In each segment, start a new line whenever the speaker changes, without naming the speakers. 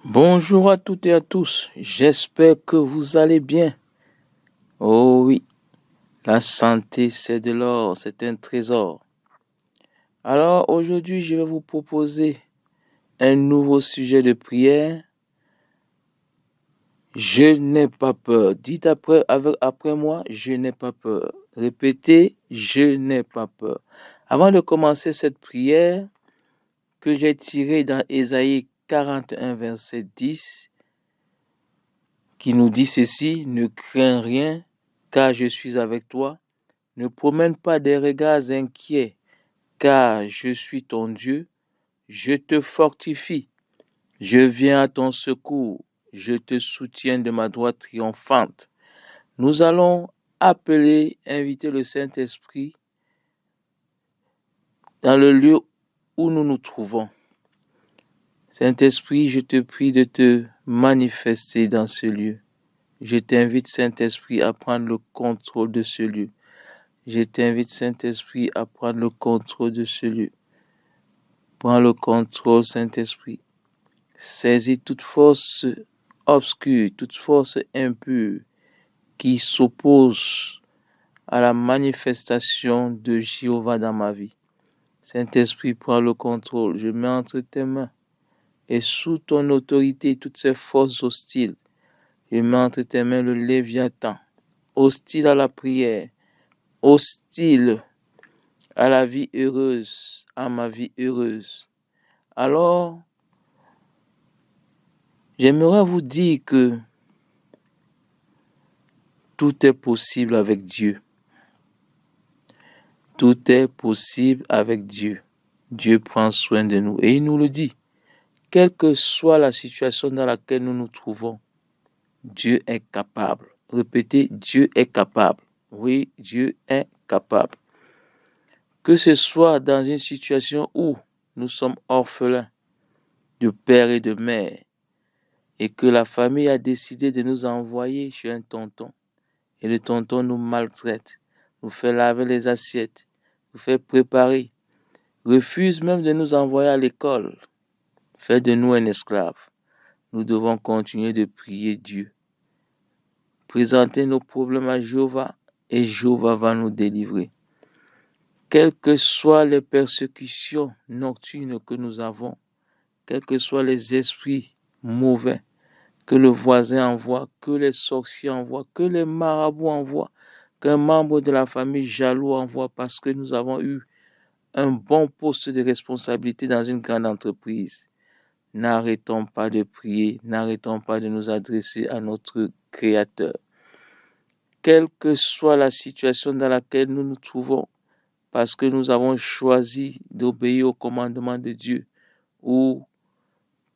Bonjour à toutes et à tous, j'espère que vous allez bien. Oh oui, la santé c'est de l'or, c'est un trésor. Alors aujourd'hui je vais vous proposer un nouveau sujet de prière. Je n'ai pas peur. Dites après moi, je n'ai pas peur. Répétez, je n'ai pas peur. Avant de commencer cette prière que j'ai tirée dans Ésaïe 41 verset 10, qui nous dit ceci: ne crains rien, car je suis avec toi. Ne promène pas des regards inquiets, car je suis ton Dieu. Je te fortifie. Je viens à ton secours. Je te soutiens de ma droite triomphante. Nous allons inviter le Saint-Esprit dans le lieu où nous nous trouvons. Saint-Esprit, je te prie de te manifester dans ce lieu. Je t'invite, Saint-Esprit, à prendre le contrôle de ce lieu. Je t'invite, Saint-Esprit, à prendre le contrôle de ce lieu. Prends le contrôle, Saint-Esprit. Saisis toute force obscure, toute force impure qui s'oppose à la manifestation de Jéhovah dans ma vie. Saint-Esprit, prends le contrôle. Je mets entre tes mains et sous ton autorité toutes ces forces hostiles. Je mets entre tes mains le Léviathan, hostile à la prière, hostile à la vie heureuse, à ma vie heureuse. Alors, j'aimerais vous dire que tout est possible avec Dieu. Tout est possible avec Dieu. Dieu prend soin de nous et il nous le dit. Quelle que soit la situation dans laquelle nous nous trouvons, Dieu est capable. Répétez, Dieu est capable. Oui, Dieu est capable. Que ce soit dans une situation où nous sommes orphelins de père et de mère et que la famille a décidé de nous envoyer chez un tonton et le tonton nous maltraite, nous fait laver les assiettes, nous fait préparer, refuse même de nous envoyer à l'école, fait de nous un esclave. Nous devons continuer de prier Dieu. Présenter nos problèmes à Jéhovah et Jéhovah va nous délivrer. Quelles que soient les persécutions nocturnes que nous avons, quels que soient les esprits mauvais que le voisin envoie, que les sorciers envoient, que les marabouts envoient, qu'un membre de la famille jaloux envoie parce que nous avons eu un bon poste de responsabilité dans une grande entreprise. N'arrêtons pas de prier, n'arrêtons pas de nous adresser à notre Créateur. Quelle que soit la situation dans laquelle nous nous trouvons, parce que nous avons choisi d'obéir au commandement de Dieu, où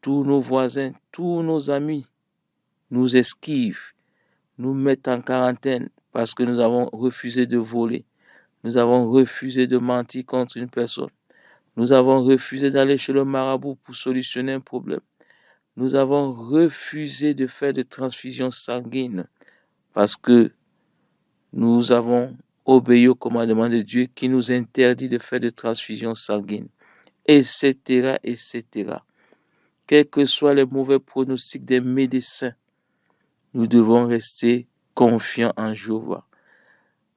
tous nos voisins, tous nos amis nous esquivent, nous mettent en quarantaine parce que nous avons refusé de voler, nous avons refusé de mentir contre une personne, nous avons refusé d'aller chez le marabout pour solutionner un problème, nous avons refusé de faire de transfusion sanguine parce que nous avons obéi au commandement de Dieu qui nous interdit de faire de transfusion sanguine, etc., etc. Quels que soient les mauvais pronostics des médecins, nous devons rester confiants en Jéhovah.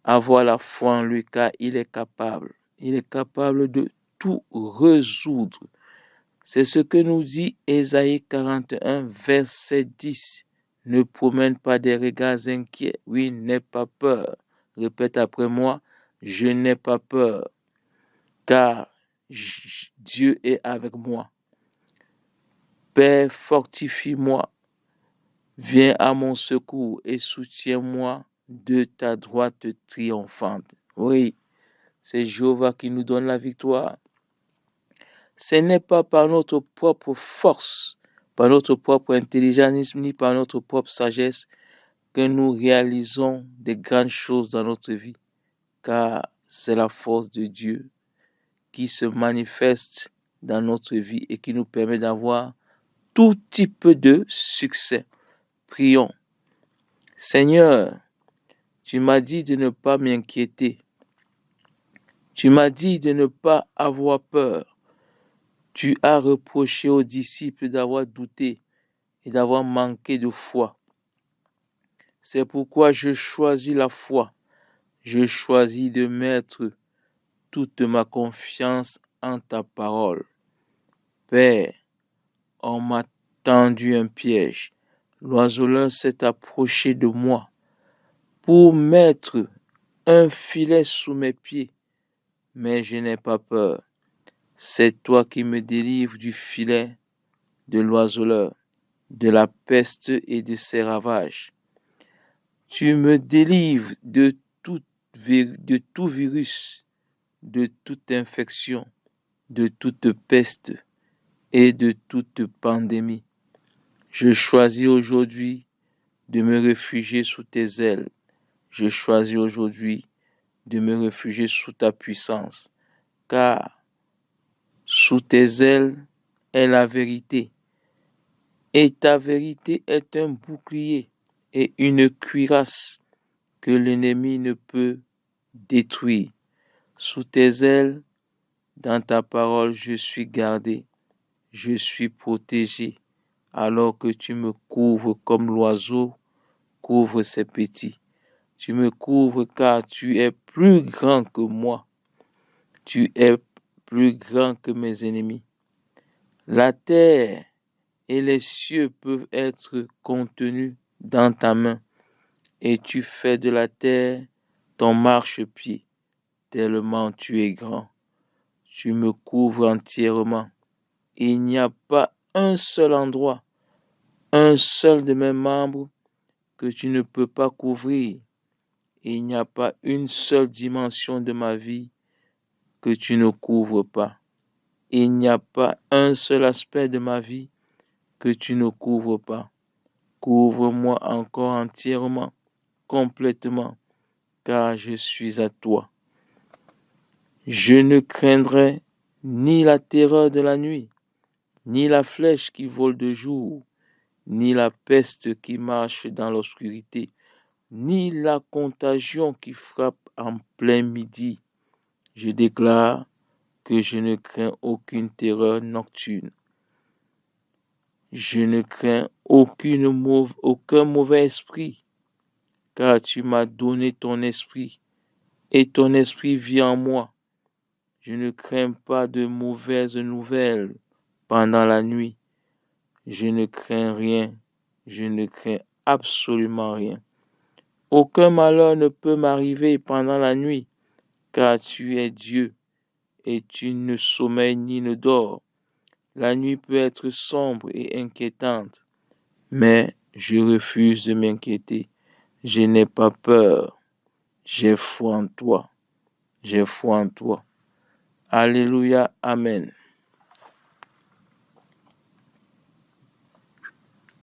Avoir la foi en lui, car il est capable. Il est capable de tout résoudre. C'est ce que nous dit Ésaïe 41, verset 10. Ne promène pas des regards inquiets. Oui, n'aie pas peur. Répète après moi, je n'ai pas peur, car Dieu est avec moi. Père, fortifie-moi, viens à mon secours et soutiens-moi de ta droite triomphante. Oui, c'est Jéhovah qui nous donne la victoire. Ce n'est pas par notre propre force, par notre propre intelligence, ni par notre propre sagesse que nous réalisons de grandes choses dans notre vie, car c'est la force de Dieu qui se manifeste dans notre vie et qui nous permet d'avoir tout type de succès. Prions. Seigneur, tu m'as dit de ne pas m'inquiéter. Tu m'as dit de ne pas avoir peur. Tu as reproché aux disciples d'avoir douté. et d'avoir manqué de foi. C'est pourquoi je choisis la foi. Je choisis de mettre toute ma confiance en ta parole. Père, on m'a tendu un piège. L'oiseleur s'est approché de moi pour mettre un filet sous mes pieds. Mais je n'ai pas peur. C'est toi qui me délivres du filet de l'oiseleur, de la peste et de ses ravages. Tu me délivres de tout virus, de toute infection, de toute peste et de toute pandémie. Je choisis aujourd'hui de me réfugier sous tes ailes. Je choisis aujourd'hui de me réfugier sous ta puissance, car sous tes ailes est la vérité, et ta vérité est un bouclier et une cuirasse que l'ennemi ne peut détruire. Sous tes ailes, dans ta parole, je suis gardé, je suis protégé, alors que tu me couvres comme l'oiseau couvre ses petits. Tu me couvres car tu es plus grand que moi. Tu es plus grand que mes ennemis. La terre et les cieux peuvent être contenus dans ta main, et tu fais de la terre ton marchepied, tellement tu es grand. Tu me couvres entièrement. Il n'y a pas un seul endroit, un seul de mes membres que tu ne peux pas couvrir. Il n'y a pas une seule dimension de ma vie que tu ne couvres pas. Il n'y a pas un seul aspect de ma vie que tu ne couvres pas. Couvre-moi encore entièrement, complètement, car je suis à toi. Je ne craindrai ni la terreur de la nuit, ni la flèche qui vole de jour, ni la peste qui marche dans l'obscurité, ni la contagion qui frappe en plein midi. Je déclare que je ne crains aucune terreur nocturne. Je ne crains aucun mauvais esprit, car tu m'as donné ton esprit, et ton esprit vit en moi. Je ne crains pas de mauvaises nouvelles pendant la nuit. Je ne crains rien. Je ne crains absolument rien. Aucun malheur ne peut m'arriver pendant la nuit, car tu es Dieu, et tu ne sommeilles ni ne dors. La nuit peut être sombre et inquiétante, mais je refuse de m'inquiéter. Je n'ai pas peur. J'ai foi en toi. J'ai foi en toi. Alléluia. Amen.